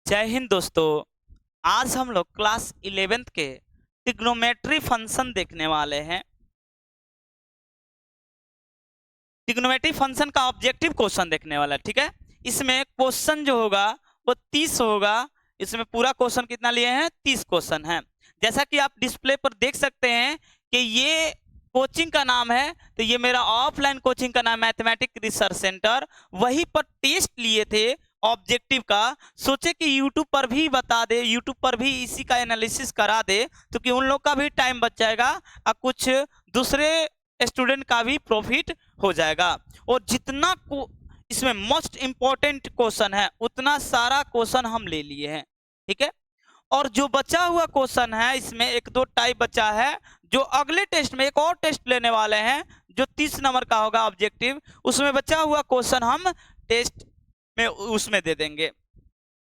जय हिंद दोस्तों। आज हम लोग क्लास 11th के ट्रिग्नोमेट्री फंक्शन देखने वाले हैं। ट्रिग्नोमेट्री फंक्शन का ऑब्जेक्टिव क्वेश्चन देखने वाला है, ठीक है। इसमें क्वेश्चन जो होगा वो 30 होगा। इसमें पूरा क्वेश्चन कितना लिए हैं? 30 क्वेश्चन है। जैसा कि आप डिस्प्ले पर देख सकते हैं कि ये कोचिंग का नाम है, तो ये मेरा ऑफलाइन कोचिंग का नाम मैथमेटिक रिसर्च सेंटर। वहीं पर टेस्ट लिए थे ऑब्जेक्टिव का। सोचे कि यूट्यूब पर भी बता दे, यूट्यूब पर भी इसी का एनालिसिस करा दे, तो कि उन लोग का भी टाइम बच जाएगा और कुछ दूसरे स्टूडेंट का भी प्रॉफिट हो जाएगा। और जितना इसमें मोस्ट इंपॉर्टेंट क्वेश्चन है उतना सारा क्वेश्चन हम ले लिए हैं, ठीक है। और जो बचा हुआ क्वेश्चन है इसमें एक दो टाइप बचा है, जो अगले टेस्ट में एक और टेस्ट लेने वाले हैं जो 30 नंबर का होगा ऑब्जेक्टिव, उसमें बचा हुआ क्वेश्चन हम टेस्ट में उसमें दे देंगे।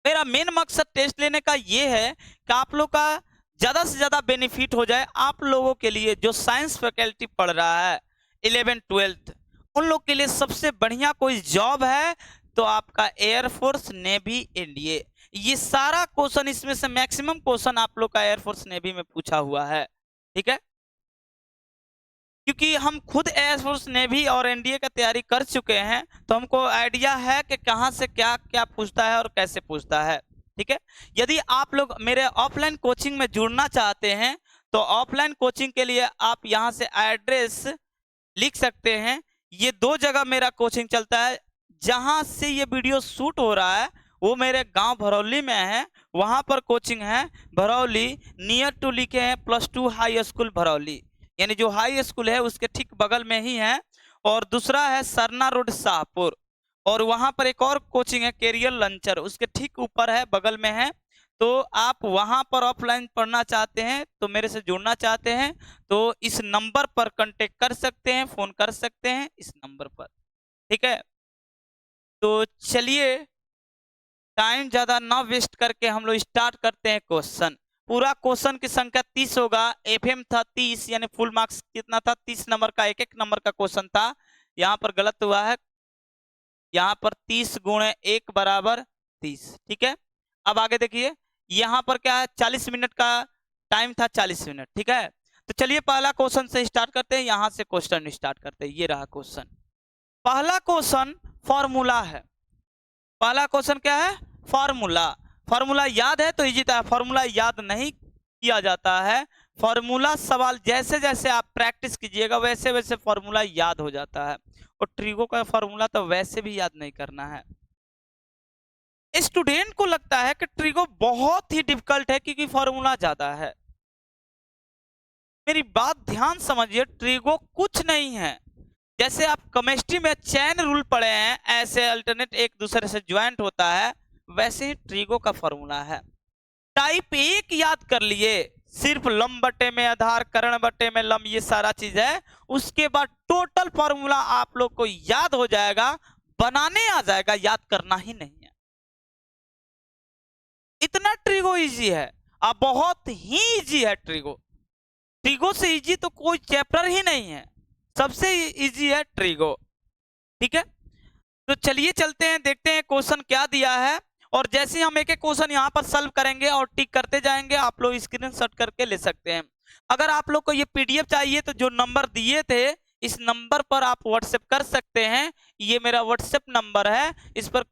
मेरा मेन मकसद टेस्ट लेने का ये है कि आप लोग का ज्यादा से ज्यादा बेनिफिट हो जाए। आप लोगों के लिए जो साइंस फैकल्टी पढ़ रहा है 11 12th, उन लोग के लिए सबसे बढ़िया कोई जॉब है तो आपका एयरफोर्स नेवी एनडीए। ये सारा क्वेश्चन इसमें से मैक्सिमम क्वेश्चन आप लोग का एयरफोर्स नेवी में पूछा हुआ है, ठीक है। क्योंकि हम खुद एयरफोर्स नेवी और एनडीए का तैयारी कर चुके हैं, तो हमको आइडिया है कि कहाँ से क्या क्या पूछता है और कैसे पूछता है, ठीक है। यदि आप लोग मेरे ऑफलाइन कोचिंग में जुड़ना चाहते हैं तो ऑफलाइन कोचिंग के लिए आप यहाँ से एड्रेस लिख सकते हैं। ये दो जगह मेरा कोचिंग चलता है। जहाँ से ये वीडियो शूट हो रहा है वो मेरे गांव भरौली में है, वहां पर कोचिंग है। भरौली नियर टू लिखे हैं +2 हाई स्कूल भरौली, यानी जो हाई स्कूल है उसके ठीक बगल में ही है। और दूसरा है सरना रोड शाहपुर, और वहां पर एक और कोचिंग है कैरियर लंचर, उसके ठीक ऊपर है, बगल में है। तो आप वहां पर ऑफलाइन पढ़ना चाहते हैं तो मेरे से जुड़ना चाहते हैं तो इस नंबर पर कांटेक्ट कर सकते हैं, फोन कर सकते हैं इस नंबर पर, ठीक है। तो चलिए टाइम ज्यादा ना वेस्ट करके हम लोग स्टार्ट करते हैं क्वेश्चन। पूरा क्वेश्चन की संख्या 30 होगा। एफएम था 30, यानी फुल मार्क्स कितना था? 30 नंबर का, एक एक नंबर का क्वेश्चन था। यहाँ पर गलत हुआ है, यहाँ पर 30 गुणे 1 बराबर 30, ठीक है। अब आगे देखिए, यहाँ पर क्या है? 40 मिनट का टाइम था, 40 मिनट, ठीक है। तो चलिए पहला क्वेश्चन से स्टार्ट करते हैं, यहाँ से क्वेश्चन स्टार्ट करते हैं। ये रहा क्वेश्चन। पहला क्वेश्चन फॉर्मूला है। पहला क्वेश्चन क्या है? फॉर्मूला। फॉर्मूला याद है तो इजी था, फॉर्मूला याद नहीं किया जाता है। फॉर्मूला सवाल जैसे जैसे आप प्रैक्टिस कीजिएगा वैसे वैसे फॉर्मूला याद हो जाता है। और ट्रिगो का फॉर्मूला तो वैसे भी याद नहीं करना है। स्टूडेंट को लगता है कि ट्रिगो बहुत ही डिफिकल्ट है क्योंकि फॉर्मूला ज्यादा है। मेरी बात ध्यान समझिए, ट्रिगो कुछ नहीं है। जैसे आप केमिस्ट्री में चैन रूल पढ़े हैं, ऐसे अल्टरनेट एक दूसरे से ज्वाइंट होता है, वैसे ही ट्रिगो का फॉर्मूला है। टाइप 1 याद कर लिए, सिर्फ लंब बटे में आधार, कर्ण बटे में लंब, ये सारा चीज है। उसके बाद टोटल फॉर्मूला आप लोग को याद हो जाएगा, बनाने आ जाएगा, याद करना ही नहीं है। इतना ट्रिगो इजी है, अब बहुत ही इजी है ट्रिगो। ट्रिगो से इजी तो कोई चैप्टर ही नहीं है, सबसे इजी है ट्रिगो, ठीक है। तो चलिए चलते हैं, देखते हैं क्वेश्चन क्या दिया है। और जैसे हम एक एक क्वेश्चन यहाँ पर सॉल्व करेंगे और टिक करते जाएंगे, आप लोग स्क्रीनशॉट करके ले सकते हैं। अगर आप लोग को ये पीडीएफ चाहिए तो जो नंबर दिए थे इस नंबर पर आप व्हाट्सएप कर सकते हैं। ये मेरा व्हाट्सएप नंबर है, इस पर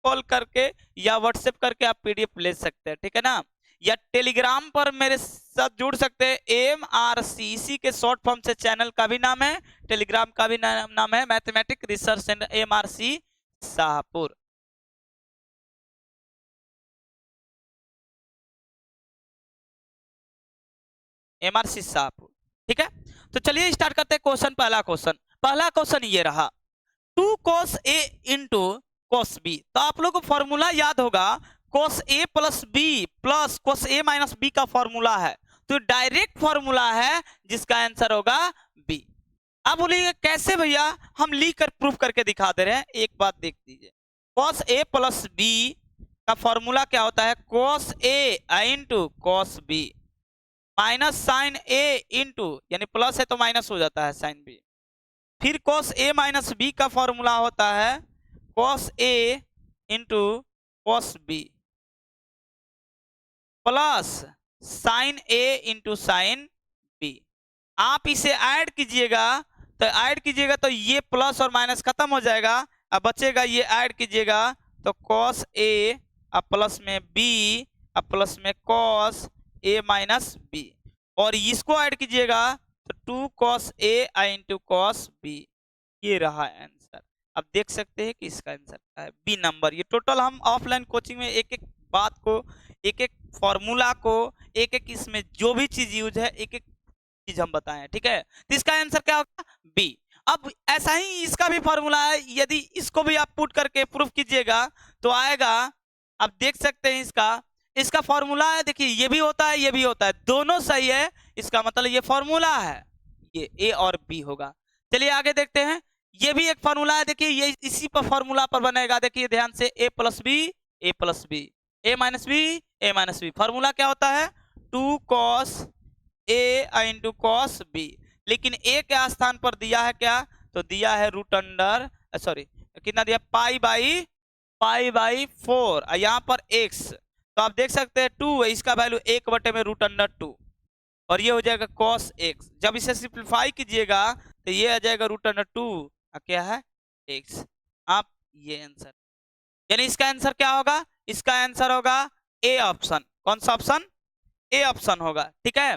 कॉल करके या व्हाट्सएप करके आप पीडीएफ ले सकते हैं, ठीक है ना। या टेलीग्राम पर मेरे साथ जुड़ सकते हैं, AMRC, इसी के शॉर्ट फॉर्म से चैनल का भी नाम है, टेलीग्राम का भी नाम है mathematic research centre AMRC Shahpur. MRC Shahpur, ठीक है। तो चलिए स्टार्ट करते हैं क्वेश्चन। पहला क्वेश्चन ये रहा, 2 cos A into cos B। तो आप लोग को फॉर्मूला याद होगा, cos A plus B plus cos A minus B का फॉर्मूला है। तो डायरेक्ट फॉर्मूला है जिसका आंसर होगा बी। अब बोलिए कैसे भैया? हम लिख कर प्रूफ करके दिखा दे रहे हैं, एक बात देख लीजिए। cos A प्लस बी का फॉर्मूला क्या होता है? cos A into cos B minus sine A into, यानी प्लस है तो माइनस हो जाता है साइन B। फिर cos A माइनस बी का फॉर्मूला होता है cos A into cos B plus sine A into sine B. आप इसे ऐड कीजिएगा तो ये प्लस और माइनस खत्म हो जाएगा, अब बचेगा ये ऐड कीजिएगा तो कॉस ए अब प्लस में बी अब प्लस में कॉस ए माइनस बी, और इसको ऐड कीजिएगा तो 2 cos ए इंटू कॉस बी। ये रहा आंसर। अब देख सकते हैं कि इसका आंसर क्या है, बी नंबर। ये टोटल हम ऑफलाइन कोचिंग में एक एक बात को, एक एक फॉर्मूला को, एक एक इसमें जो भी चीज यूज है, एक एक चीज हम बताएं, ठीक है। तो इसका आंसर क्या होगा, बी। अब ऐसा ही इसका भी फॉर्मूला है, यदि इसको भी आप पुट करके प्रूफ कीजिएगा तो आएगा। आप देख सकते हैं इसका फॉर्मूला है, देखिए ये भी होता है ये भी होता है, दोनों सही है, इसका मतलब ये फॉर्मूला है, ये ए और बी होगा। चलिए आगे देखते हैं, ये भी एक फॉर्मूला है, देखिए ये इसी पर फॉर्मूला पर बनेगा, देखिए ध्यान से, ए प्लस बी ए माइनस बी। फॉर्मूला क्या होता है, 2 cos ए इंटू कॉस बी, लेकिन ए के स्थान पर दिया है क्या, तो दिया है रूट अंडर, सॉरी कितना दिया, पाई बाई 4, यहाँ पर x, तो आप देख सकते हैं 2 है, इसका वैल्यू 1 बटे में रूट अंडर 2, और ये हो जाएगा cos x। जब इसे सिंप्लीफाई कीजिएगा तो ये आ जाएगा रूट अंडर 2 क्या है x। आप ये आंसर, यानी इसका आंसर क्या होगा, इसका आंसर होगा ए ऑप्शन। कौन सा ऑप्शन, ए ऑप्शन होगा, ठीक है।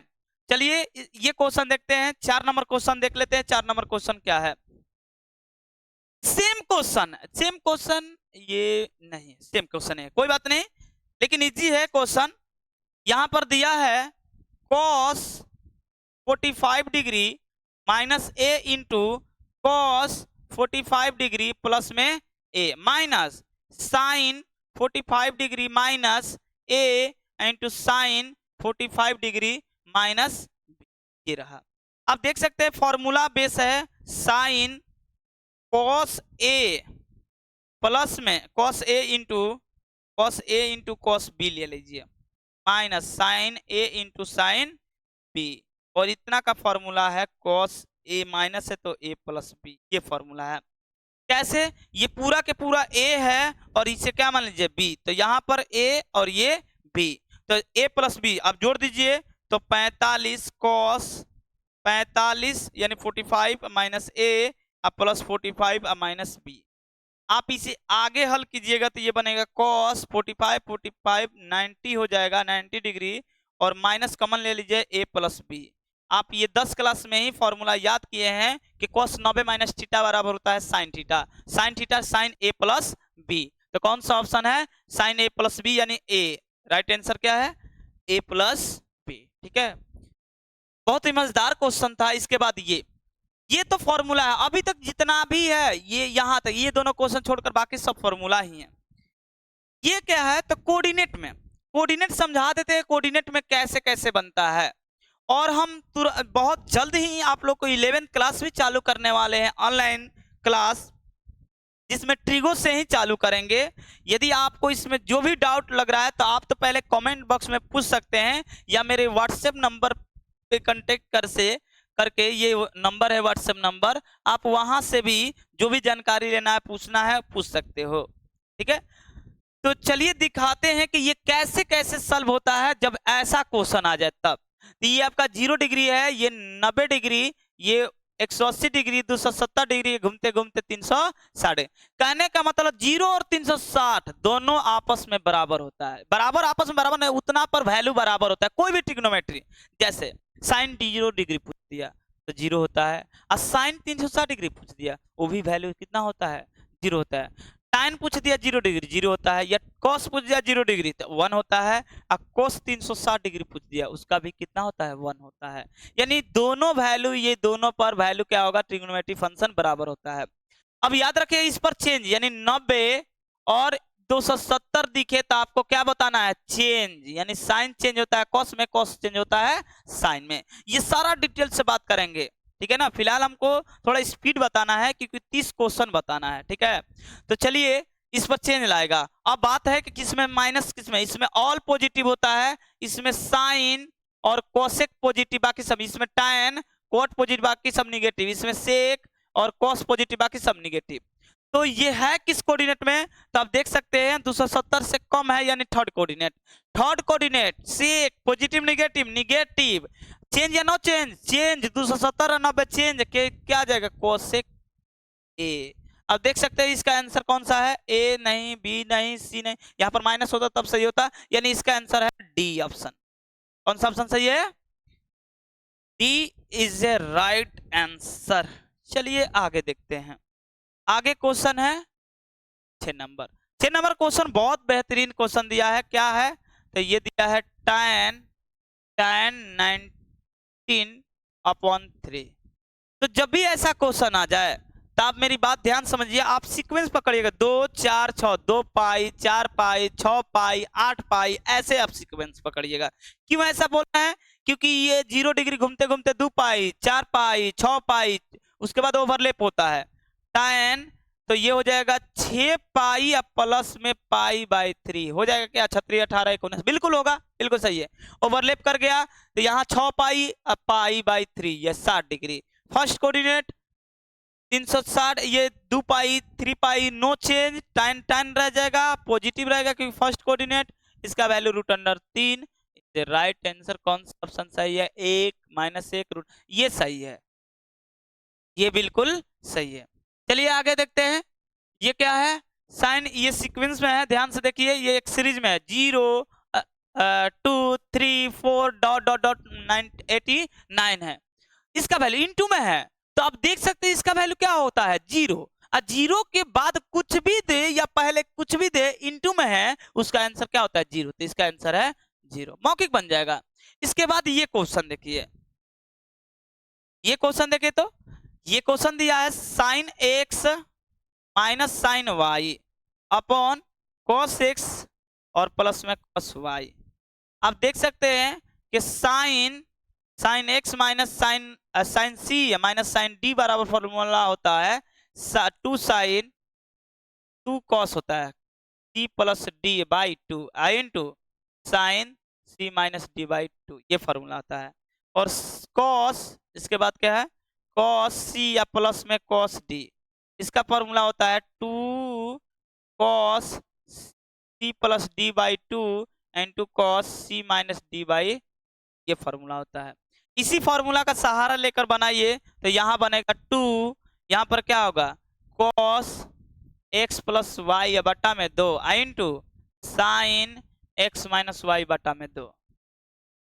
चलिए ये क्वेश्चन देखते हैं, 4 नंबर क्वेश्चन देख लेते हैं। 4 नंबर क्वेश्चन क्या है, सेम क्वेश्चन ये नहीं, सेम क्वेश्चन है, कोई बात नहीं, लेकिन इजी है क्वेश्चन। यहां पर दिया है cos 45 डिग्री माइनस ए इंटू कॉस 45 डिग्री प्लस में ए माइनस साइन 45 डिग्री माइनस ए इंटू साइन 45 डिग्री माइनस ये रहा। आप देख सकते हैं फॉर्मूला बेस है साइन कॉस ए प्लस में cos A into cos B ले लीजिए minus sign A into sine B, और इतना का फॉर्मूला है कॉस ए माइनस है तो ए प्लस बी, ये फॉर्मूला है। कैसे, ये पूरा के पूरा ए है और इसे क्या मान लीजिए बी, तो यहाँ पर ए और ये बी, तो ए प्लस बी आप जोड़ दीजिए तो 45 कॉस 45 यानी 45 माइनस ए प्लस 45 माइनस बी। आप इसे आगे हल कीजिएगा तो ये बनेगा cos 45 90 हो जाएगा 90 डिग्री, और माइनस कॉमन ले लीजिए a प्लस बी। आप ये 10 क्लास में ही फॉर्मूला याद किए हैं कि cos 90 माइनस थीटा बराबर होता है sine theta sine a plus B, तो कौन सा ऑप्शन है, साइन a प्लस बी यानी a। राइट आंसर क्या है, a प्लस बी, ठीक है। बहुत ही मजेदार क्वेश्चन था। इसके बाद ये तो फॉर्मूला है, अभी तक जितना भी है ये यहां तक, ये दोनों क्वेश्चन छोड़कर बाकी सब फॉर्मूला ही है। ये क्या है, तो कोऑर्डिनेट समझा देते हैं, कोऑर्डिनेट में कैसे कैसे बनता है, और हम बहुत जल्द ही आप लोग को 11th क्लास भी चालू करने वाले हैं, ऑनलाइन क्लास, जिसमें ट्रिगो से ही चालू करेंगे। यदि आपको इसमें जो भी डाउट लग रहा है तो आप तो पहले कमेंट बॉक्स में पूछ सकते हैं, या मेरे व्हाट्सएप नंबर पे कांटेक्ट करके, ये नंबर है व्हाट्सएप नंबर, आप वहां से भी जो भी जानकारी लेना है पूछना है पूछ सकते हो, ठीक है। तो चलिए दिखाते हैं कि ये कैसे कैसे सॉल्व होता है जब ऐसा क्वेश्चन आ जाए तब। तो ये आपका 0 डिग्री है, ये 90 डिग्री, ये 180 डिग्री, 270 डिग्री, घूमते घूमते 360। कहने का मतलब 0 और 360 दोनों आपस में बराबर होता है, बराबर आपस में बराबर नहीं, उतना पर वैल्यू बराबर होता है। कोई भी ट्रिग्नोमेट्री, जैसे साइन 0 डिग्री पूछ दिया तो 0 होता है, और साइन 360 डिग्री पूछ दिया वो भी वैल्यू कितना होता है, 0 होता है। टाइन पूछ दिया 0 डिग्री 0 होता है, या कॉस पूछ दिया 0 डिग्री तो 1 होता है, और कॉस 360 डिग्री पूछ दिया उसका भी कितना होता है, 1 होता है। यानी दोनों वैल्यू, ये दोनों पर वैल्यू क्या होगा, ट्रिग्नोमेट्री फंक्शन बराबर होता है। अब याद रखिए इस पर चेंज, यानी 90 और 270 दिखे तो आपको क्या बताना है, चेंज, यानी साइन चेंज होता है कॉस में, कॉस चेंज होता है साइन में। ये सारा डिटेल से बात करेंगे, ठीक है ना। फिलहाल हमको थोड़ा स्पीड बताना है क्योंकि 30 क्वेश्चन बताना है, ठीक है। तो चलिए इस पर चेंज लाएगा। अब बात है कि किसमें माइनस, किसमें, इसमें ऑल पॉजिटिव होता है, इसमें साइन और कोसेक पॉजिटिव, बाकी सब, इसमें टैन कोट पॉजिटिव बाकी सब निगेटिव, इसमें सेक और कॉस पॉजिटिव बाकी सब निगेटिव। तो ये है किस कोऑर्डिनेट में, तो आप देख सकते हैं 270 से कम है यानी थर्ड कोऑर्डिनेट सेक पॉजिटिव नेगेटिव नेगेटिव चेंज या नो चेंज चेंज 270 और 90 चेंज के क्या आ जाएगा कोसेक ए। अब देख सकते हैं इसका आंसर कौन सा है, ए नहीं, बी नहीं, सी नहीं, यहाँ पर माइनस होता तब सही होता, यानी इसका आंसर है डी ऑप्शन। कौन सा ऑप्शन सही है, D is a right answer. चलिए आगे देखते हैं, आगे क्वेश्चन है 6 नंबर। 6 नंबर क्वेश्चन बहुत बेहतरीन क्वेश्चन दिया है, क्या है तो ये दिया है tan 19/3। तो जब भी ऐसा क्वेश्चन आ जाए तो आप मेरी बात ध्यान समझिए, आप सीक्वेंस पकड़िएगा 2 4 6 2 पाई 4 पाई 6 पाई 8 पाई, ऐसे आप सीक्वेंस पकड़िएगा। क्यों ऐसा बोल रहे हैं, क्योंकि ये 0 डिग्री घूमते घूमते 2 पाई 4 पाई 6 पाई उसके बाद ओवरलैप होता है tan, तो ये हो जाएगा 6 पाई अब प्लस में पाई/3 हो जाएगा क्या 36 18 19, बिल्कुल होगा, बिल्कुल सही है। ओवरलैप कर गया तो यहाँ 6 पाई अब पाई/3 ये 60 डिग्री। फर्स्ट कोऑर्डिनेट 360, ये 2 पाई 3 पाई नो चेंज, tan रह जाएगा, पॉजिटिव रहेगा क्योंकि फर्स्ट कोऑर्डिनेट, इसका वैल्यू √3। राइट आंसर कौन सा ऑप्शन सही है, 1 - 1 ये सही है, ये बिल्कुल सही है। चलिए आगे देखते हैं, ये क्या है साइन, ये सीक्वेंस में है, ध्यान से देखिए, ये एक सीरीज में है 0 2 3 4 डॉट डॉट डॉट 989 है, इसका वैल्यू इनटू में है, तो आप देख सकते हैं इसका वैल्यू क्या होता है 0, और 0 के बाद कुछ भी दे या पहले कुछ भी दे इनटू में है, उसका आंसर क्या होता है 0, तो इसका आंसर है 0, मौखिक बन जाएगा। इसके बाद ये क्वेश्चन देखिए, ये क्वेश्चन देखिए, तो ये क्वेश्चन दिया है sin x minus sin y upon cos x और प्लस में cos y। आप देख सकते हैं कि sin x minus sin c minus sin d बराबर फॉर्मूला होता है 2 sin 2 cos होता है c plus d by 2 I into sin c minus d by 2, ये फॉर्मूला आता है। और cos इसके बाद क्या है cos c या प्लस में cos d, इसका फॉर्मूला होता है 2 cos c plus d by 2 into cos c minus d by, ये फॉर्मूला होता है। इसी फॉर्मूला का सहारा लेकर बनाइए तो यहाँ बनेगा 2, यहाँ पर क्या होगा cos x प्लस y बटा में 2 into sin x minus y बटा में 2।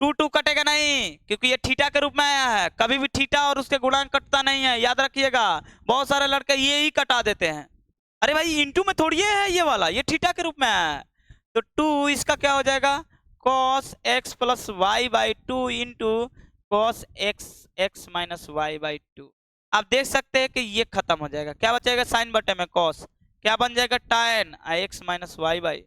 2 कटेगा नहीं क्योंकि ये थीटा के रूप में आया है, कभी भी थीटा और उसके गुणांक कटता नहीं है, याद रखिएगा। बहुत सारे लड़के ये ही कटा देते हैं, अरे भाई इंटू में थोड़ी है ये वाला, ये थीटा के रूप में आया है। तो 2 इसका क्या हो जाएगा cos x plus y by 2 into cos x minus y by 2। आप देख सकते हैं कि ये खत्म हो जाएगा, क्या बचेगा साइन बटे में cos, क्या बन जाएगा tan x minus y by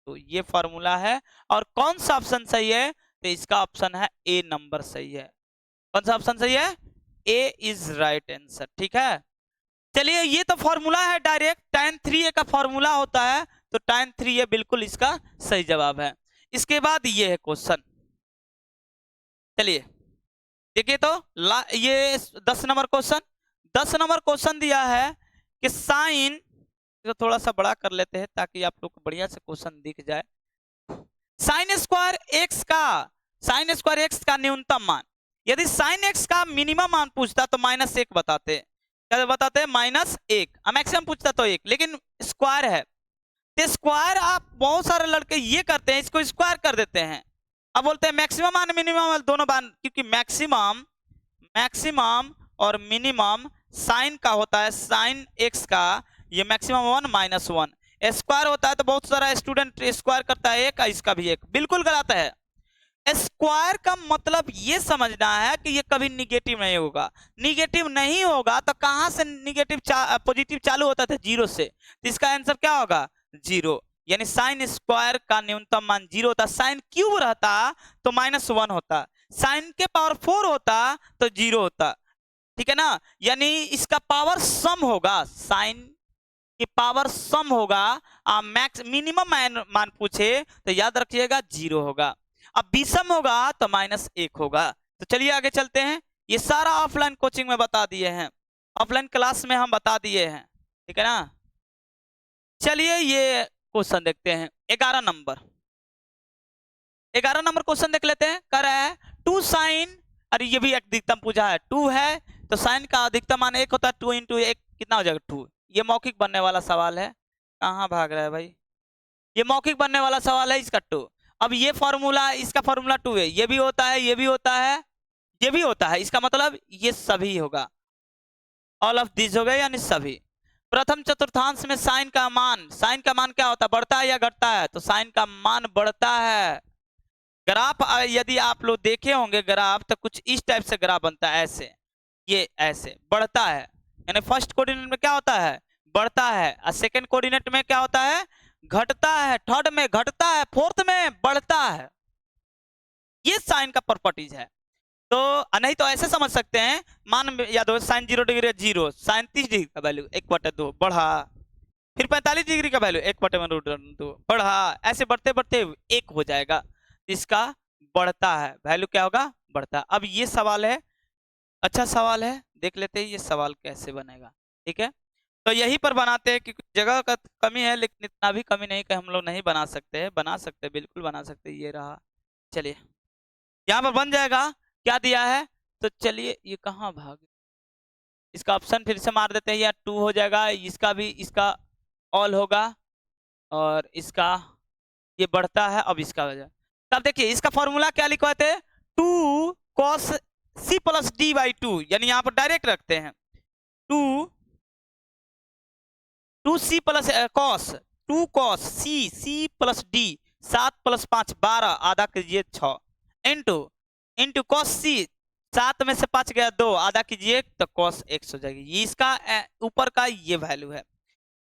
2, ये फॉर्मूला है। और कौन सा ऑप्शन सही है, तो इसका ऑप्शन है ए नंबर सही है। कौन सा ऑप्शन सही है, ए इज राइट आंसर, ठीक है। चलिए ये तो फॉर्मूला है डायरेक्ट, tan 3a का फॉर्मूला होता है, तो tan 3a बिल्कुल इसका सही जवाब है। इसके बाद ये है क्वेश्चन, चलिए देखिए तो ये 10 नंबर क्वेश्चन। 10 नंबर क्वेश्चन दिया है कि साइन, तो थोड़ा सा बड़ा कर लेते हैं ताकि आप लोग को बढ़िया से क्वेश्चन दिख जाए। साइन स्क्वायर एक्स का न्यूनतम मान, यदि साइन एक्स का मिनिमम मान पूछता तो -1 बताते, क्या बताते -1, मैक्सिमम पूछता तो 1, लेकिन स्क्वायर है तो स्क्वायर आप बहुत सारे लड़के ये करते हैं, इसको स्क्वायर कर देते हैं। अब बोलते हैं मैक्सिमम मान मिनिमम दोनों मान, क्योंकि मैक्सिमम और मिनिमम साइन का होता है, साइन एक्स का ये मैक्सिमम 1 -1, स्क्वायर होता है तो बहुत सारा स्टूडेंट स्क्वायर करता है 1, इसका भी 1, बिल्कुल गलत है। स्क्वायर का मतलब ये समझना है कि ये कभी निगेटिव नहीं होगा, निगेटिव नहीं होगा तो कहां से निगेटिव पॉजिटिव चालू होता था 0 से, तो इसका आंसर क्या होगा 0, यानी साइन स्क्वायर का न्यूनतम मान 0 होता। साइन क्यूब रहता तो -1 होता, साइन के पावर 4 होता तो 0 होता, ठीक है ना। यानी इसका पावर सम होगा, साइन की पावर सम होगा। मैक्स मिनिमम मान पूछे तो याद रखिएगा 0 होगा, अब विषम होगा तो -1 होगा। तो चलिए आगे चलते हैं, ये सारा ऑफलाइन कोचिंग में बता दिए हैं, ऑफलाइन क्लास में हम बता दिए हैं, ठीक है ना। चलिए ये क्वेश्चन देखते हैं 11 नंबर। 11 नंबर क्वेश्चन देख लेते हैं। कह रहा है 2 साइन, अरे ये भी अधिकतम पूछा है, 2 है तो साइन का अधिकतम मान 1 होता है, 2 इंटू 1 कितना हो जाएगा 2। ये मौखिक बनने वाला सवाल है, कहाँ भाग रहा है भाई, ये मौखिक बनने वाला सवाल है इसका 2। अब ये फॉर्मूला, इसका फॉर्मूला 2 है, ये भी होता है, ये भी होता है, ये भी होता है, इसका मतलब ये सभी होगा, ऑल ऑफ दिस हो गए यानी सभी। प्रथम चतुर्थांश में साइन का मान क्या होता है, बढ़ता है या घटता है, तो साइन का मान बढ़ता है। ग्राफ यदि आप लोग देखे होंगे ग्राफ, तो कुछ इस टाइप से ग्राफ बनता है, ऐसे, ये ऐसे बढ़ता है, यानी फर्स्ट कोऑर्डिनेट में क्या होता है, बढ़ता है, और सेकंड कोऑर्डिनेट में क्या होता है, घटता है, थर्ड में घटता है, फोर्थ में बढ़ता है। ये साइन का प्रॉपर्टीज है। तो नहीं तो ऐसे समझ सकते हैं, मान याद हो साइन 0 डिग्री 0, साइन 30 डिग्री का वैल्यू 1/2 बढ़ा, फिर 45 डिग्री का वैल्यू 1/√2 बढ़ा, ऐसे बढ़ते बढ़ते 1 हो जाएगा, इसका बढ़ता है, वैल्यू क्या होगा, बढ़ता। अब ये सवाल है, अच्छा सवाल है, देख लेते हैं ये सवाल कैसे बनेगा। ठीक है, तो यही पर बनाते हैं, क्योंकि जगह का कमी है, लेकिन इतना भी कमी नहीं कि हम लोग नहीं बना सकते हैं, बना सकते हैं, बिल्कुल बना सकते हैं। ये रहा, चलिए यहाँ पर बन जाएगा, क्या दिया है, तो चलिए ये कहाँ भाग, इसका ऑप्शन फिर से मार देते हैं, या 2 हो जाएगा, इसका भी, इसका ऑल होगा, और इसका ये बढ़ता है, अब इसका हो जाए। तब देखिए इसका फॉर्मूला क्या लिखवाए थे, 2 cos c plus D by 2, यानी यहाँ पर डायरेक्ट रखते हैं 2 c plus cos 2 cos c plus D, 7 + 5 12, आधा कीजिए 6, इंटू cos c, 7 में से 5 गया 2, आधा कीजिए तो cos x हो जाएगी। ये इसका ऊपर का ये वैल्यू है,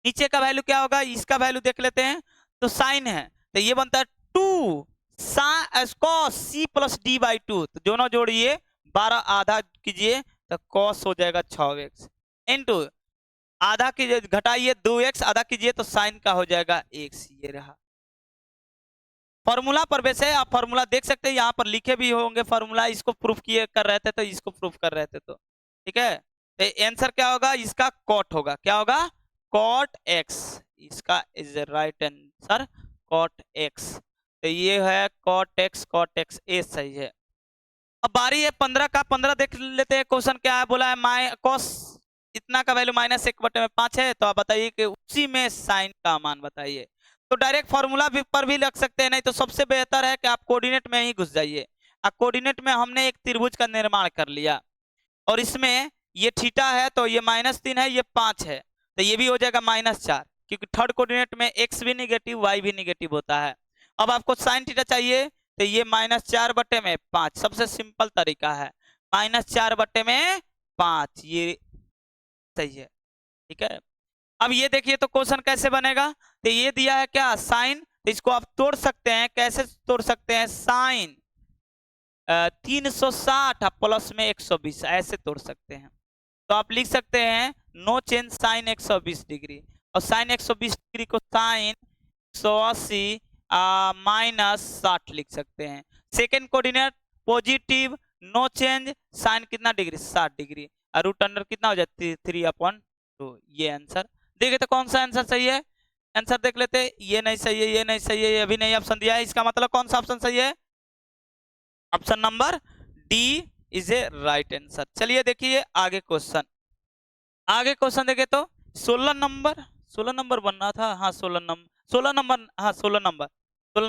नीचे का वैल्यू क्या होगा, इसका वैल्यू देख लेते हैं, तो साइन है तो ये बनता है 2 cos c plus D by 2, तो दोनों जोड़िए 12, आधा कीजिए तो cos हो जाएगा 6x, इंटू आधा कीजिए घटाइए 2x, आधा कीजिए तो साइन का हो जाएगा x। ये रहा फॉर्मूला पर, वैसे आप फॉर्मूला देख सकते हैं, यहाँ पर लिखे भी होंगे फॉर्मूला, इसको प्रूफ किए कर रहे थे तो इसको प्रूफ कर रहे थे, तो ठीक है, तो आंसर क्या होगा, इसका कॉट होगा, क्या होगा, कॉट x, इसका is right answer cot x, तो ये है कॉट x ए सही है। अब बारी है 15 का, 15 देख लेते हैं क्वेश्चन क्या है, बोला है cos इतना का वैल्यू -1/5 है, तो आप बताइए कि उसी में साइन का मान बताइए। तो डायरेक्ट फॉर्मूला पर भी लग सकते हैं, नहीं तो सबसे बेहतर है कि आप कोऑर्डिनेट में ही घुस जाइए। अब कोऑर्डिनेट में हमने एक त्रिभुज का निर्माण कर लिया, और इसमें ये थीटा है तो ये -3 है, ये 5 है, तो ये भी हो जाएगा -4, क्योंकि थर्ड कोऑर्डिनेट में x भी निगेटिव y भी निगेटिव होता है। अब आपको साइन थीटा चाहिए, तो ये -4/5, सबसे सिंपल तरीका है, -4/5, ये सही है। ठीक है, अब ये देखिए तो क्वेश्चन कैसे बनेगा, तो ये दिया है क्या, साइन, तो इसको आप तोड़ सकते हैं, कैसे तोड़ सकते हैं, साइन 360 प्लस में 120, ऐसे तोड़ सकते हैं। तो आप लिख सकते हैं नो चेंज साइन 120 डिग्री, और साइन 120 डिग्री को साइन 180 -60 लिख सकते हैं। Second coordinate positive, no change, sine कितना डिग्री, 60 डिग्री, और रूट अंडर कितना हो जाती है 3/2, ये आंसर। देखिए तो कौन सा आंसर सही है, आंसर देख लेते हैं, ये नहीं सही है, ये नहीं सही है, ये अभी नहीं ऑप्शन दिया है, इसका मतलब कौन सा ऑप्शन सही है, option number D is a right answer. चलिए देखिए आगे क्वेश्चन, आगे क्वेश्चन देखे तो 16 नंबर बन रहा था, हाँ 16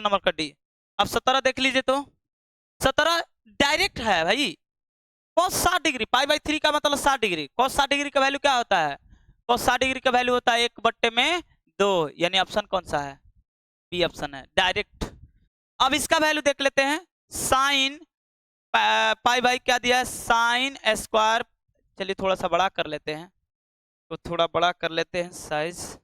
नंबर का डी। अब 17 देख लीजिए, तो 17 डायरेक्ट है भाई, cos 60 डिग्री, π/3 का मतलब 60 डिग्री, cos 60 डिग्री का वैल्यू क्या होता है, cos 60 डिग्री का वैल्यू होता है 1/2, यानी ऑप्शन कौन सा है, बी ऑप्शन है, डायरेक्ट। अब इसका वैल्यू देख लेते हैं, साइन पाई क्या दिया है, साइन स्क्वायर, चलिए थोड़ा सा बड़ा कर लेते हैं, तो थोड़ा बड़ा कर लेते हैं साइज,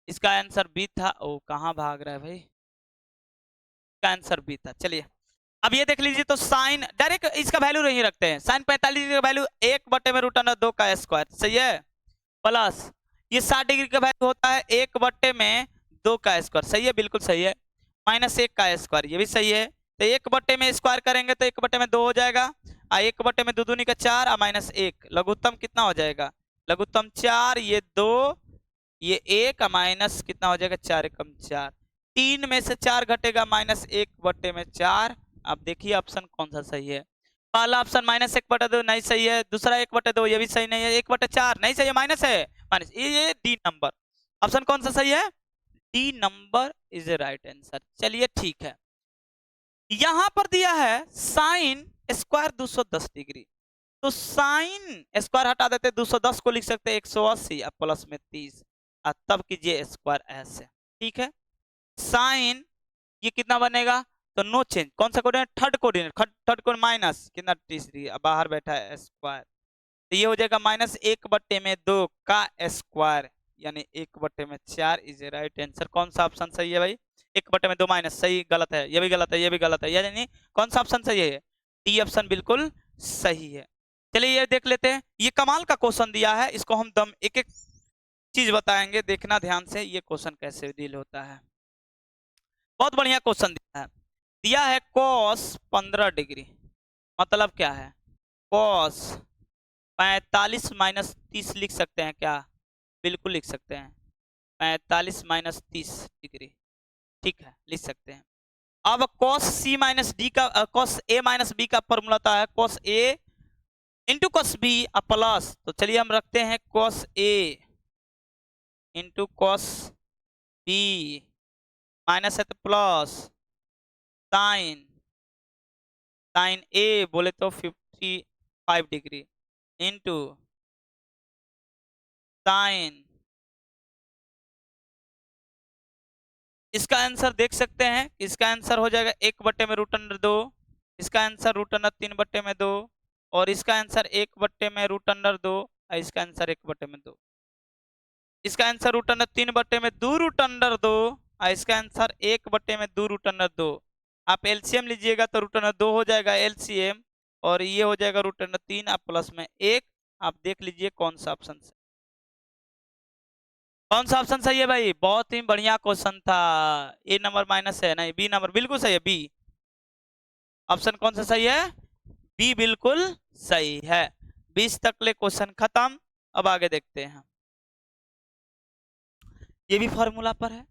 इसका आंसर बी था, ओ कहाँ भाग रहा है भाई, इसका आंसर बी था। चलिए अब ये देख लीजिए, तो साइन डायरेक्ट इसका वैल्यू नहीं रखते हैं, साइन 45 डिग्री का वैल्यू 1/√2 का स्क्वायर, सही है, प्लस ये 60 डिग्री का वैल्यू होता है 1/2 का स्क्वायर, सही है, बिल्कुल सही है, -1 का स्क्वायर, ये भी सही है, तो 1/2 में स्क्वायर करेंगे तो 1/2 हो जाएगा, और 1/2 में 2 दूनी का 4 और -1, लघुत्तम कितना हो जाएगा, लघुत्तम 4, ये 2, ये 1 माइनस कितना हो जाएगा 4 एकम 4, 3 में से 4 घटेगा -1/4। अब देखिए ऑप्शन कौन सा सही है। पहला ऑप्शन -1/2 नहीं सही है, दूसरा 1/2 ये भी सही नहीं है, 1/4 नहीं सही है, माइनस है, माइनस। ये डी नंबर ऑप्शन कौन सा सही है, D number is a right answer. चलिए ठीक है, यहां पर दिया है साइन स्क्वायर 210 डिग्री, तो साइन स्क्वायर हटा देते 210 को लिख सकते हैं 180 और प्लस में 30 और तब कीजिए स्क्वायर ऐसे, ठीक है। साइन ये कितना बनेगा, तो नो चेंज, कौन सा coordinate, third coordinate, third coordinate minus कितना 30 डिग्री, बाहर बैठा है स्क्वायर, तो ये हो जाएगा -1/2 का स्क्वायर, यानी 1/4 इज ए राइट आंसर। कौन सा ऑप्शन सही है भाई, 1/2 माइनस, सही गलत है, ये भी गलत है, ये भी गलत है, यानी कौन सा ऑप्शन सही है, डी ऑप्शन बिल्कुल सही है। चलिए ये देख लेते हैं, ये कमाल का क्वेश्चन दिया है, इसको हम दम एक एक चीज बताएंगे, देखना ध्यान से ये क्वेश्चन कैसे डील होता है। बहुत बढ़िया क्वेश्चन दिया है cos 15 डिग्री, मतलब क्या है, cos 45 माइनस 30 लिख सकते हैं क्या, बिल्कुल लिख सकते हैं, 45 माइनस 30 डिग्री, ठीक है लिख सकते हैं। अब cos c माइनस डी का cos a माइनस बी का फॉर्मूला होता है cos a into cos b plus, तो चलिए हम रखते हैं cos a into cos b minus है तो प्लस साइन ए बोले तो 55 डिग्री इंटू साइन, इसका आंसर देख सकते हैं, इसका आंसर हो जाएगा 1/√2, इसका आंसर √3/2 और इसका आंसर 1/√2 और इसका आंसर 1/2, इसका आंसर √3/2 और इसका आंसर 1/2 आप एलसीएम लीजिएगा तो √2 हो जाएगा एलसीएम, और ये हो जाएगा √3 आप प्लस में 1, आप देख लीजिए कौन सा ऑप्शन सही, कौन सा ऑप्शन सही है भाई, बहुत ही बढ़िया क्वेश्चन था। ए नंबर माइनस है, नहीं बी नंबर बिल्कुल सही है, बी ऑप्शन कौन सा सही है, बी बिल्कुल सही है। 20 तक ले क्वेश्चन खत्म, अब आगे देखते हैं, ये भी फॉर्मूला पर है।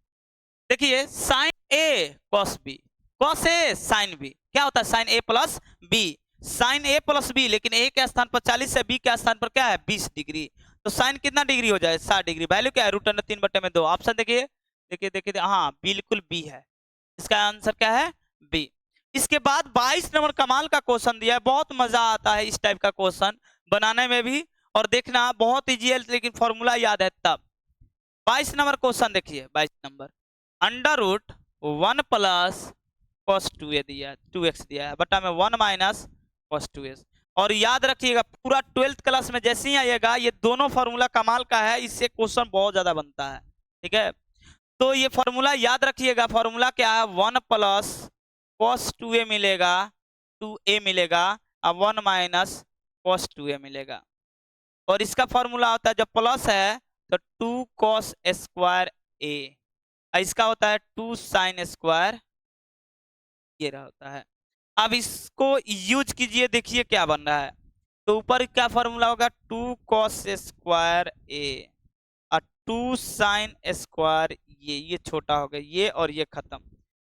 देखिए sign A cos B, cos A sine B, क्या होता है साइन ए प्लस बी, साइन ए प्लस बी, लेकिन ए के स्थान पर 40 है, बी के स्थान पर क्या है 20 डिग्री, तो साइन कितना डिग्री हो जाए 60 डिग्री, वैल्यू क्या है √3/2। ऑप्शन देखिए देखिए देखिए, हाँ बिल्कुल बी है, इसका आंसर क्या है बी। इसके बाद 22 नंबर कमाल का क्वेश्चन दिया है, बहुत मजा आता है इस टाइप का क्वेश्चन बनाने में भी, और देखना बहुत इजी है, लेकिन फॉर्मूला याद है तब। 22 नंबर क्वेश्चन देखिए, 22 नंबर, √1 प्लस cos 2a दिया, 2x दिया है, बटा में 1 माइनस cos 2s, और याद रखिएगा पूरा 12th क्लास में जैसे ही आइएगा ये दोनों फॉर्मूला कमाल का है, इससे क्वेश्चन बहुत ज्यादा बनता है, ठीक है। तो ये फॉर्मूला याद रखिएगा, फॉर्मूला क्या है 1 प्लस cos 2a मिलेगा, 2a मिलेगा, और 1 माइनस cos 2a मिलेगा, और इसका फॉर्मूला होता है जब प्लस है तो 2 cos स्क्वायर a, इसका होता है 2 sin स्क्वायर, ये रहा होता है। अब इसको यूज कीजिए, देखिए क्या बन रहा है, तो ऊपर क्या फॉर्मूला होगा 2 cos स्क्वायर a और 2 sin स्क्वायर, ये छोटा हो गया ये, और ये खत्म,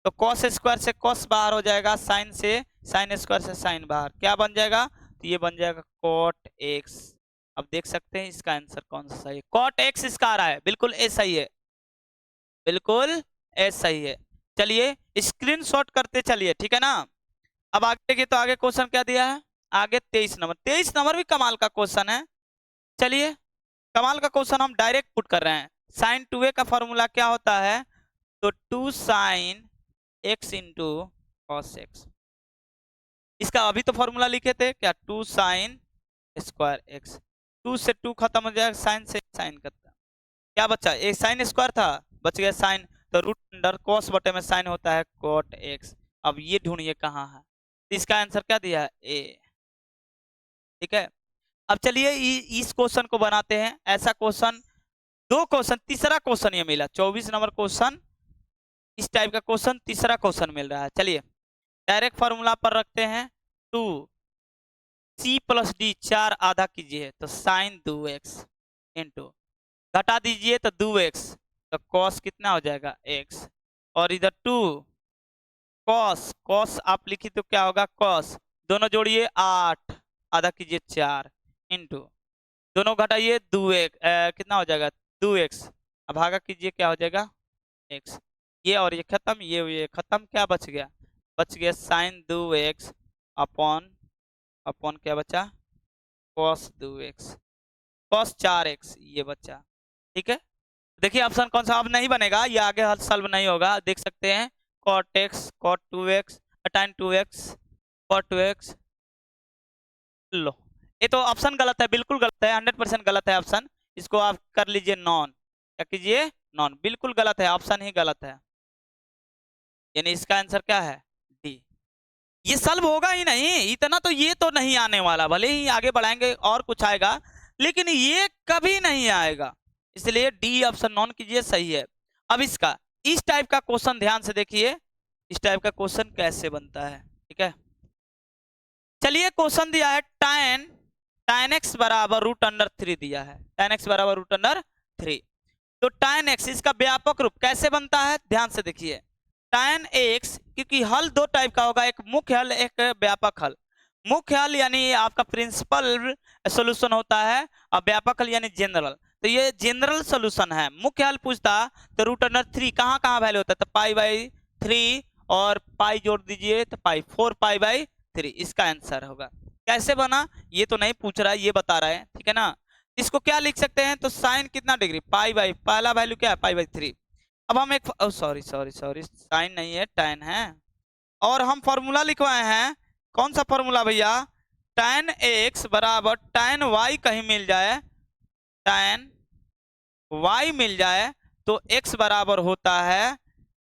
तो cos स्क्वायर से cos बाहर हो जाएगा, sin से sin स्क्वायर से sin बाहर, क्या बन जाएगा, तो ये बन जाएगा cot x। अब देख सकते हैं इसका आंसर कौन सा सही है, cot x इसका आ रहा है, बिल्कुल ए सही है, बिल्कुल ए सही है। चलिए स्क्रीनशॉट करते चलिए, ठीक है ना। अब आगे देखिए, तो आगे क्वेश्चन क्या दिया है, आगे 23 नंबर, 23 नंबर भी कमाल का क्वेश्चन है। चलिए कमाल का क्वेश्चन हम डायरेक्ट पुट कर रहे हैं, sin 2a का फॉर्मूला क्या होता है, तो 2 sin x into cos x, इसका अभी तो फॉर्मूला लिखे थे क्या 2 sin स्क्वायर x, 2 से 2 खत्म हो जाएगा, sin से sin खत्म, क्या बचा एक sin स्क्वायर था, बच गया sin, तो √cos बटे में sin होता है cot x। अब ये ढूंढिए कहाँ है, तो इसका आंसर क्या दिया है ए, ठीक है। अब चलिए इस क्वेश्चन को बनाते हैं, ऐसा क्वेश्चन, दो क्वेश्चन, तीसरा क्वेश्चन ये मिला, 24 नंबर क्वेश्चन, इस टाइप का क्वेश्चन तीसरा क्वेश्चन मिल रहा है। चलिए डायरेक्ट फॉर्मूला पर रखते हैं, 2 c प्लस डी 4 आधा कीजिए तो sin 2x इंटू घटा दीजिए तो 2x, तो cos कितना हो जाएगा x, और इधर 2 cos आप लिखी तो क्या होगा cos, दोनों जोड़िए 8, आधा कीजिए 4 इंटू, दोनों घटाइए 2x, कितना हो जाएगा 2x, अब भागा कीजिए क्या हो जाएगा x, ये और ये खत्म, ये खत्म, क्या बच गया, बच गया साइन 2x अपॉन अपॉन क्या बचा cos 2x, cos 4x ये बचा। ठीक है, देखिए ऑप्शन कौन सा अब नहीं बनेगा, ये आगे हल सॉल्व नहीं होगा, देख सकते हैं cot x cot 2x tan 2x cot 2x, लो ये तो ऑप्शन गलत है, बिल्कुल गलत है, 100% गलत है ऑप्शन, इसको आप कर लीजिए नॉन, क्या कीजिए नॉन, बिल्कुल गलत है, ऑप्शन ही गलत है, यानी इसका आंसर क्या है डी। ये सॉल्व होगा ही नहीं, इतना तो ये तो नहीं आने वाला, भले ही आगे बढ़ाएंगे और कुछ आएगा, लेकिन ये कभी नहीं आएगा, इसलिए डी ऑप्शन नॉन कीजिए, सही है। अब इसका इस टाइप का क्वेश्चन ध्यान से देखिए, इस टाइप का क्वेश्चन कैसे बनता है। ठीक है, चलिए क्वेश्चन दिया है tan x बराबर √3 दिया है, tan x बराबर √3, तो tan x इसका व्यापक रूप कैसे बनता है, ध्यान से देखिए, tan x क्योंकि हल दो टाइप का होगा, एक मुख्य हल एक व्यापक हल, मुख्य हल यानी आपका प्रिंसिपल सॉल्यूशन होता है, और व्यापक हल यानी जनरल, तो ये जनरल सॉल्यूशन है। मुख्य हल पूछता तो √3 कहाँ कहाँ वैल्यू होता है, तो π/3 और पाई जोड़ दीजिए तो पाई, 4π/3 इसका आंसर होगा। कैसे बना ये तो नहीं पूछ रहा है, ये बता रहा है, ठीक है ना। इसको क्या लिख सकते हैं, तो साइन कितना डिग्री, पहला वैल्यू क्या है π/3, अब हम एक सॉरी साइन नहीं है tan है, और हम फॉर्मूला लिखवाए हैं, कौन सा फॉर्मूला भैया, tan x बराबर tan y कहीं मिल जाए, tan y मिल जाए तो x बराबर होता है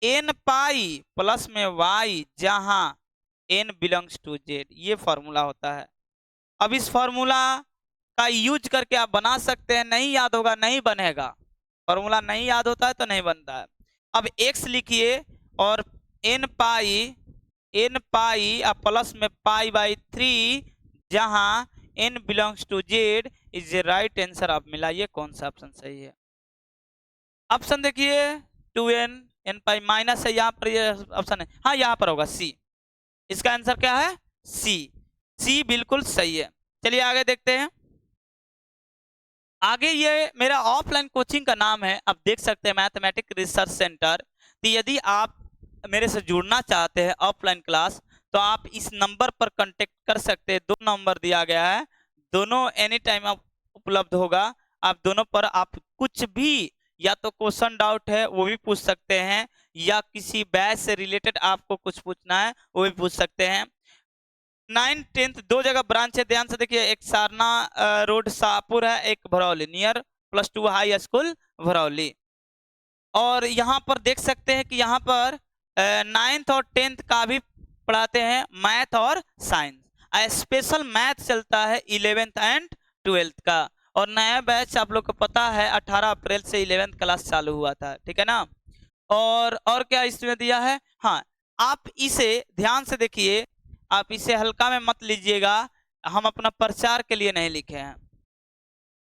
n पाई प्लस में y, जहां n बिलोंग्स टू z, ये फॉर्मूला होता है। अब इस फॉर्मूला का यूज करके आप बना सकते हैं, नहीं याद होगा नहीं बनेगा, फॉर्मूला नहीं याद होता है तो नहीं बनता है। अब x लिखिए और n पाई आप प्लस में π/3, जहां n belongs to z is right answer. आप मिलाइए कौन सा ऑप्शन सही है। ऑप्शन देखिए 2n n पाई माइनस है, यहाँ पर ये ऑप्शन है, हाँ यहाँ पर होगा सी, इसका आंसर क्या है सी बिल्कुल सही है। चलिए आगे देखते हैं, आगे ये मेरा ऑफलाइन कोचिंग का नाम है, आप देख सकते हैं मैथमेटिक रिसर्च सेंटर। तो यदि आप मेरे से जुड़ना चाहते हैं ऑफलाइन क्लास, तो आप इस नंबर पर कांटेक्ट कर सकते हैं, 2 नंबर दिया गया है, दोनों एनी टाइम उपलब्ध होगा, आप दोनों पर आप कुछ भी, या तो क्वेश्चन डाउट है वो भी पूछ सकते हैं, या किसी बैच से रिलेटेड आपको कुछ पूछना है वो भी पूछ सकते हैं। 9th 10th 2 जगह ब्रांच है, ध्यान से देखिए, एक सारना रोड शाहपुर है, एक Bharauli near +2 high school Bharauli. और यहाँ पर देख सकते हैं कि यहाँ पर 9th और 10th का भी पढ़ाते हैं, मैथ और साइंस, स्पेशल मैथ चलता है 11th एंड 12th का, और नया बैच आप लोग को पता है 18 अप्रैल से 11th क्लास चालू हुआ था, ठीक है ना। और क्या इसमें दिया है, हाँ आप इसे ध्यान से देखिए, आप इसे हल्का में मत लीजिएगा, हम अपना प्रचार के लिए नहीं लिखे हैं,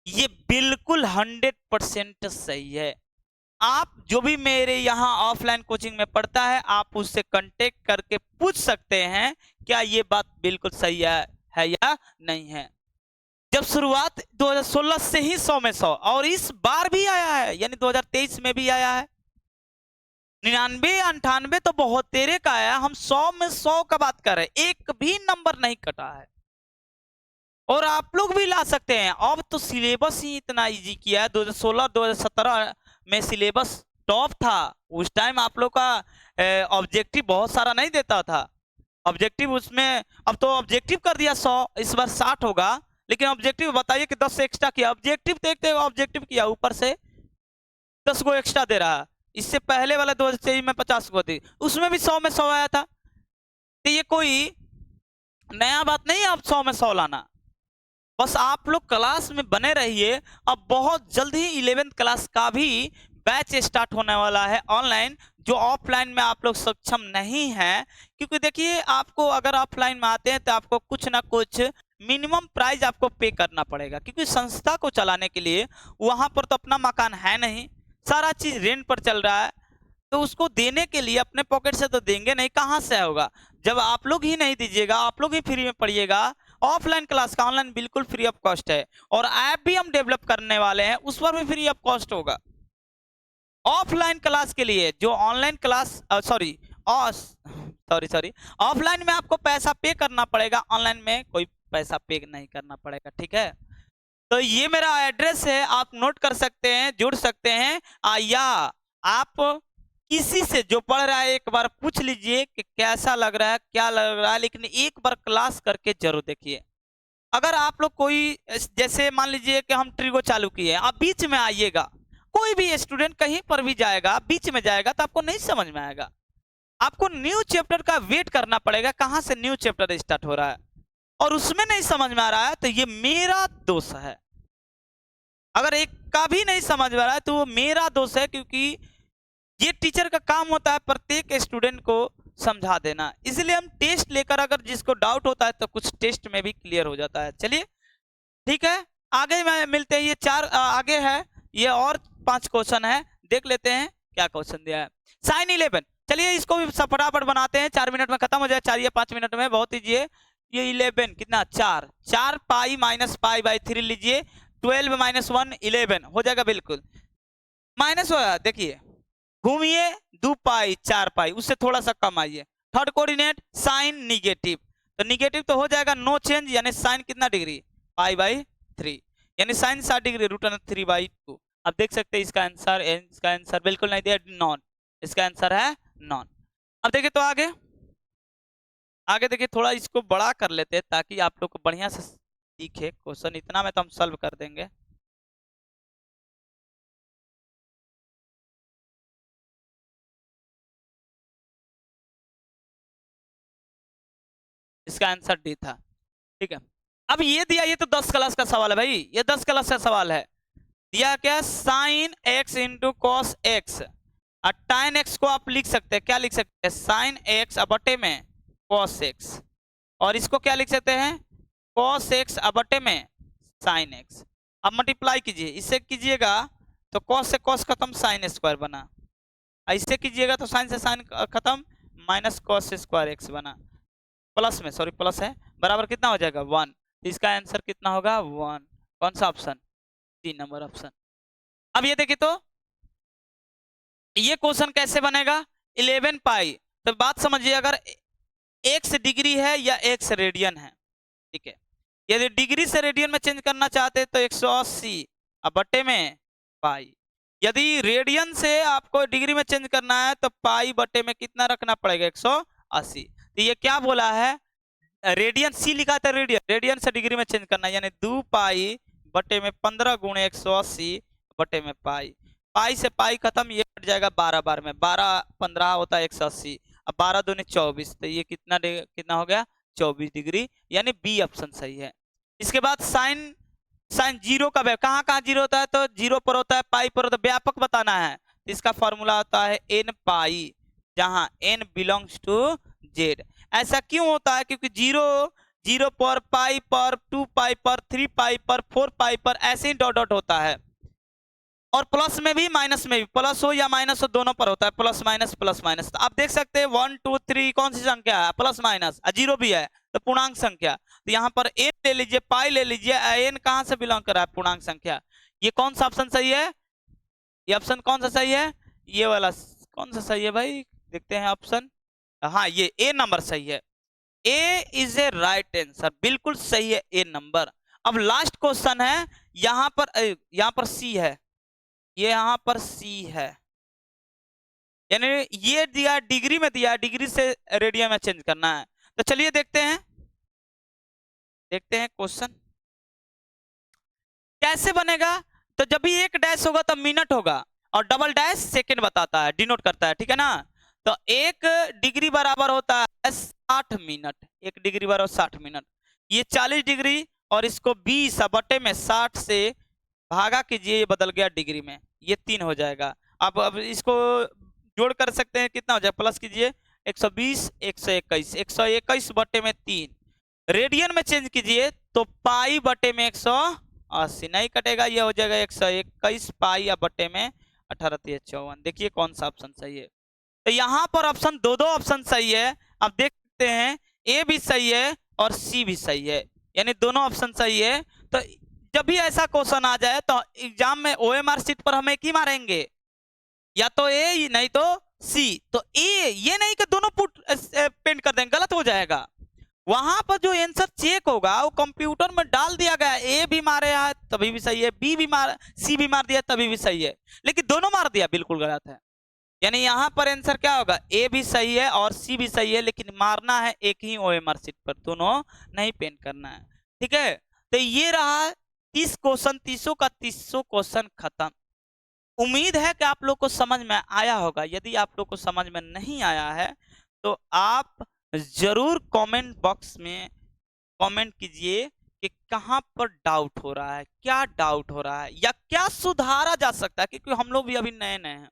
ये बिल्कुल 100% सही है। आप जो भी मेरे यहाँ ऑफलाइन कोचिंग में पढ़ता है, आप उससे कांटेक्ट करके पूछ सकते हैं क्या ये बात बिल्कुल सही है या नहीं है। जब शुरुआत 2016 से ही 100 में 100, और इस बार भी आया है, यानी 2023 में भी आया है, 99 98 तो बहुत तेरे का आया, हम 100 में 100 का बात कर रहे हैं, एक भी नंबर नहीं कटा है, और आप लोग भी ला सकते हैं। अब तो सिलेबस ही इतना इजी किया है, 2016 2017 में सिलेबस टॉप था, उस टाइम आप लोग का ऑब्जेक्टिव बहुत सारा नहीं देता था, ऑब्जेक्टिव उसमें, अब तो ऑब्जेक्टिव कर दिया 100, इस बार 60 होगा, लेकिन ऑब्जेक्टिव बताइए कि 10 से एक्स्ट्रा किया, ऑब्जेक्टिव देखते ऑब्जेक्टिव किया, ऊपर से 10 को एक्स्ट्रा दे रहा है। इससे पहले वाला 2023 में 50 को दी, उसमें भी 100 में 100 आया था, तो ये कोई नया बात नहीं है अब 100 में 100 लाना, बस आप लोग क्लास में बने रहिए। अब बहुत जल्द ही 11th क्लास का भी बैच स्टार्ट होने वाला है ऑनलाइन, जो ऑफलाइन में आप लोग सक्षम नहीं हैं, क्योंकि देखिए आपको अगर ऑफलाइन में आते हैं तो आपको कुछ ना कुछ मिनिमम प्राइस आपको पे करना पड़ेगा, क्योंकि संस्था को चलाने के लिए वहां पर तो अपना मकान है नहीं, सारा चीज रेंट पर चल रहा है, तो उसको देने के लिए अपने पॉकेट से तो देंगे नहीं, कहाँ से होगा? जब आप लोग ही नहीं दीजिएगा, आप लोग ही फ्री में पढ़िएगा। ऑफलाइन क्लास का ऑनलाइन बिल्कुल फ्री ऑफ कॉस्ट है, और ऐप भी हम डेवलप करने वाले हैं, उस पर भी फ्री ऑफ कॉस्ट होगा। ऑफलाइन क्लास के लिए जो ऑनलाइन क्लास सॉरी ऑफलाइन में आपको पैसा पे करना पड़ेगा, ऑनलाइन में कोई पैसा पे नहीं करना पड़ेगा, ठीक है? तो ये मेरा एड्रेस है, आप नोट कर सकते हैं, जुड़ सकते हैं, या आप किसी से जो पढ़ रहा है एक बार पूछ लीजिए कि कैसा लग रहा है, क्या लग रहा है, लेकिन एक बार क्लास करके जरूर देखिए। अगर आप लोग कोई जैसे मान लीजिए कि हम ट्रिगो चालू किए, आप बीच में आइएगा, कोई भी स्टूडेंट कहीं पर भी जाएगा, बीच में जाएगा तो आपको नहीं समझ में आएगा। आपको न्यू चैप्टर का वेट करना पड़ेगा, कहां से न्यू चैप्टर स्टार्ट हो रहा है, और उसमें नहीं समझ में आ रहा है तो ये मेरा दोष है। अगर एक का भी नहीं समझ में आ रहा है तो वो मेरा दोष है, क्योंकि ये टीचर का काम होता है प्रत्येक स्टूडेंट को समझा देना। इसलिए हम टेस्ट लेकर अगर जिसको डाउट होता है तो कुछ टेस्ट में भी क्लियर हो जाता है। चलिए ठीक है, आगे में मिलते हैं। ये 4 आगे है, ये और 5 क्वेश्चन है, देख लेते हैं क्या क्वेश्चन दिया है। साइन 11, चलिए इसको भी फटाफट बनाते हैं, 4 मिनट में खत्म हो जाए, 4 या 5 मिनट में, बहुत ईजिए। ये 11 कितना 4 पाई माइनस पाई बाई 3 लीजिए, 12 माइनस 1 11 हो जाएगा, बिल्कुल माइनस हो। देखिए घूमिए 2 पाई 4 पाई, उससे थोड़ा सा कम आइए। थर्ड कोऑर्डिनेट साइन निगेटिव, तो निगेटिव तो हो जाएगा, नो चेंज, यानी साइन कितना डिग्री पाई बाई 3, यानी साइन 60 डिग्री √3/2। अब देख सकते हैं इसका आंसर बिल्कुल नहीं दिया, नॉन, इसका आंसर है नॉन। अब देखिए तो आगे देखिए, थोड़ा इसको बड़ा कर लेते हैं ताकि आप लोग को बढ़िया से दिखे क्वेश्चन। इतना में तो हम सॉल्व कर देंगे। इसका आंसर डी था, ठीक है। अब ये दिया, ये तो 10 क्लास का सवाल है भाई, ये 10 क्लास का सवाल है। दिया क्या, sine x into cos x, और टाइन एक्स को आप लिख सकते हैं, क्या लिख सकते हैं, साइन एक्स बटे में कॉस एक्स, और इसको क्या लिख सकते हैं, कॉस एक्स बटे में साइन एक्स। अब मल्टीप्लाई कीजिए, इससे कीजिएगा तो कॉस से कॉस खत्म, साइन स्क्वायर बना, इससे कीजिएगा तो साइन से साइन खत्म, माइनस कॉस स्क्वायर एक्स बना, प्लस में, सॉरी प्लस है, बराबर कितना हो जाएगा 1। इसका आंसर कितना होगा 1। कौन सा ऑप्शन, 3 नंबर ऑप्शन। अब ये देखिए तो ये क्वेश्चन कैसे बनेगा, 11 पाई, तो बात समझिए, अगर x डिग्री है या x रेडियन है, ठीक है, यदि डिग्री से रेडियन में चेंज करना चाहते हैं तो 180 अब बटे में पाई, यदि रेडियन से आपको डिग्री में चेंज करना है तो पाई बटे में कितना रखना पड़ेगा 180। तो ये क्या बोला है, रेडियन सी लिखा था, रेडियन से डिग्री में चेंज करना है, यानी 2 पाई बटे में 15 गुणे 180 बटे में पाई, पाई से पाई खत्म, ये कट जाएगा 12 बार में, 12 15 होता है 180, अब 12 दूनी 24, तो ये कितना हो गया 24 डिग्री, यानी बी ऑप्शन सही है। इसके बाद साइन जीरो का कहाँ कहाँ जीरो होता है, तो जीरो पर होता है, पाई पर होता है, व्यापक बताना है, तो इसका फॉर्मूला होता है n पाई, जहां n बिलोंग्स टू z। ऐसा क्यों होता है, क्योंकि जीरो पर, पाई पर, 2 पाई पर, 3 पाई पर, 4 पाई पर, ऐसे ही डॉट डॉट होता है। और प्लस में भी माइनस में भी, प्लस हो या माइनस हो दोनों पर होता है, प्लस माइनस प्लस माइनस। तो आप देख सकते हैं 1 2 3 कौन सी संख्या है, प्लस माइनस, जीरो भी है तो पूर्णांक संख्या, तो यहाँ पर n ले लीजिए, पाई ले लीजिए, n कहाँ से बिलोंग कर रहा है, पूर्णांक संख्या। ये कौन सा ऑप्शन सही है, ये ऑप्शन कौन सा सही है, ये वाला कौन सा सही है भाई, देखते हैं ऑप्शन, हाँ ये ए नंबर सही है, ए इज ए राइट आंसर, बिल्कुल सही है ए नंबर। अब लास्ट क्वेश्चन है, यहाँ पर सी है, ये यहाँ पर सी है, यानी ये दिया डिग्री में दिया, डिग्री से रेडियन में चेंज करना है। तो चलिए देखते हैं क्वेश्चन कैसे बनेगा। तो जब भी एक डैश होगा तब मिनट होगा, और डबल डैश सेकंड बताता है, डिनोट करता है, ठीक है ना। तो 1 डिग्री बराबर होता है 60 मिनट, 1 डिग्री बराबर 60 मिनट, ये 40 डिग्री, और इसको 20 बटे में 60 से भागा कीजिए, ये बदल गया डिग्री में, ये 3 हो जाएगा। अब इसको जोड़ कर सकते हैं, कितना हो जाएगा, प्लस कीजिए 120 121 121 बटे में 3, रेडियन में चेंज कीजिए तो पाई बटे में 180 नहीं कटेगा, ये हो जाएगा 121 पाई या बटे में 18×54। देखिए कौन सा ऑप्शन सही है। तो यहाँ पर ऑप्शन दो ऑप्शन सही है। आप देख सकते हैं ए भी सही है और सी भी सही है, यानी दोनों ऑप्शन सही है। तो जब भी ऐसा क्वेश्चन आ जाए तो एग्जाम में ओएमआर शीट पर हम एक ही मारेंगे, या तो ए नहीं तो सी। तो ए, ये नहीं कि दोनों पुट पेंट कर देंगे, गलत हो जाएगा। वहां पर जो आंसर चेक होगा वो कंप्यूटर में डाल दिया गया, ए भी मारे है तभी भी सही है, बी भी मार, सी भी मार दिया तभी भी सही है, लेकिन दोनों मार दिया, बिल्कुल गलत है। यानी यहाँ पर आंसर क्या होगा, ए भी सही है और सी भी सही है, लेकिन मारना है एक ही ओएमआर शीट पर, दोनों नहीं पेन करना है। ठीक है, तो ये रहा 30 क्वेश्चन, 30 का 30 क्वेश्चन खत्म। उम्मीद है कि आप लोग को समझ में आया होगा। यदि आप लोग को समझ में नहीं आया है तो आप जरूर कमेंट बॉक्स में कमेंट कीजिए कि कहाँ पर डाउट हो रहा है, क्या डाउट हो रहा है, या क्या सुधारा जा सकता है, क्योंकि हम लोग भी अभी नए नए हैं।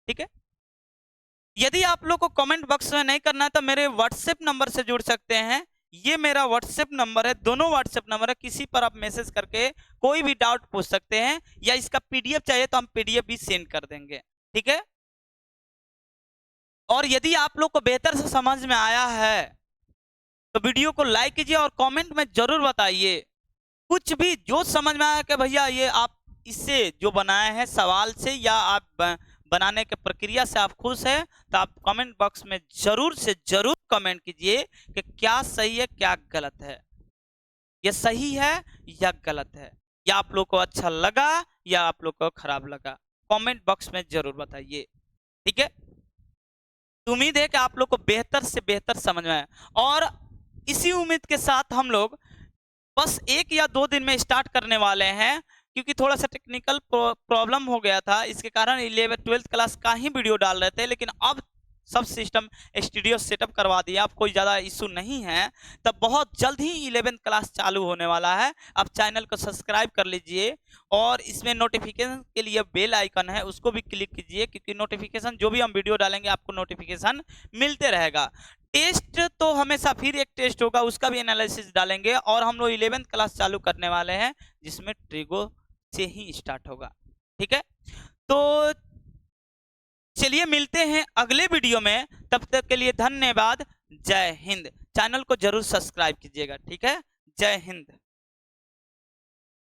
ठीक है, यदि आप लोग को कमेंट बॉक्स में नहीं करना है तो मेरे व्हाट्सएप नंबर से जुड़ सकते हैं। ये मेरा व्हाट्सएप नंबर है, दोनों व्हाट्सएप नंबर है, किसी पर आप मैसेज करके कोई भी डाउट पूछ सकते हैं, या इसका पीडीएफ चाहिए तो हम पीडीएफ भी सेंड कर देंगे। ठीक है, और यदि आप लोग को बेहतर से समझ में आया है तो वीडियो को लाइक कीजिए और कमेंट में जरूर बताइए कुछ भी जो समझ में आया कि भैया ये आप इससे जो बनाए हैं सवाल से या आप बनाने के प्रक्रिया से आप खुश हैं, तो आप कमेंट बॉक्स में जरूर से जरूर कमेंट कीजिए कि क्या सही है क्या गलत है, ये सही है या गलत है, या आप लोग को अच्छा लगा या आप लोग को खराब लगा, कमेंट बॉक्स में जरूर बताइए। ठीक है, उम्मीद है कि आप लोग को बेहतर से बेहतर समझ में आए, और इसी उम्मीद के साथ हम लोग बस 1 या 2 दिन में स्टार्ट करने वाले हैं, क्योंकि थोड़ा सा टेक्निकल प्रॉब्लम हो गया था, इसके कारण 11th 12th क्लास का ही वीडियो डाल रहे थे, लेकिन अब सब सिस्टम स्टूडियो सेटअप करवा दिया, अब कोई ज़्यादा इशू नहीं है। तब बहुत जल्द ही 11th क्लास चालू होने वाला है। अब चैनल को सब्सक्राइब कर लीजिए और इसमें नोटिफिकेशन के लिए बेल आइकन है उसको भी क्लिक कीजिए, क्योंकि नोटिफिकेशन जो भी हम वीडियो डालेंगे आपको नोटिफिकेशन मिलते रहेगा। टेस्ट तो हमेशा फिर एक टेस्ट होगा, उसका भी एनालिसिस डालेंगे, और हम लोग 11th क्लास चालू करने वाले हैं जिसमें ट्रिगो से ही स्टार्ट होगा। ठीक है, तो चलिए मिलते हैं अगले वीडियो में, तब तक के लिए धन्यवाद। जय हिंद। चैनल को जरूर सब्सक्राइब कीजिएगा। ठीक है, जय हिंद।